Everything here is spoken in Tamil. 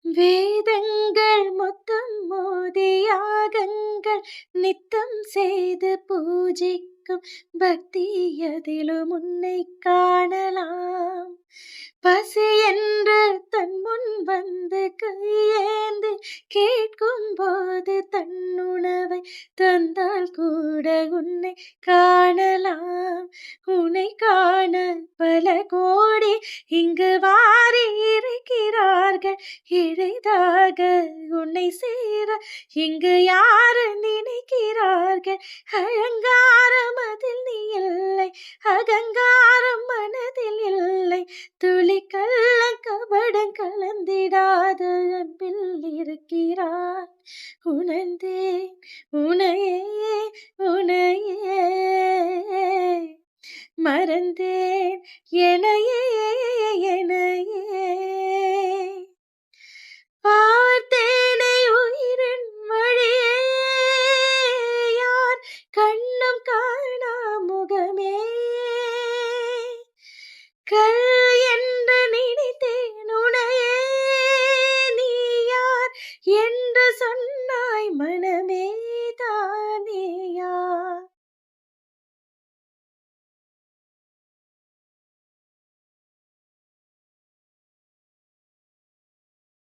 வேதங்கள் மொத்தம் மோதி யாகங்கள் நித்தம் செய்து பூஜிக்கும் பக்தி அதிலும் உன்னை காணலாம். பசி என்று தன் முன் வந்து கையேந்தி கேட்கும் போது தன் உணவை தந்தால் கூட உன்னை காணலாம். உன்னை காண பல கோடி இங்கு வாரி இருக்கிறார்கள். எளிதாக உன்னை சேர இங்கு யாரு நினைக்கிறார்கள். அலங்காரம் அதில் நீ இல்லை, அகங்காரம் மனதில் இல்லை. துளி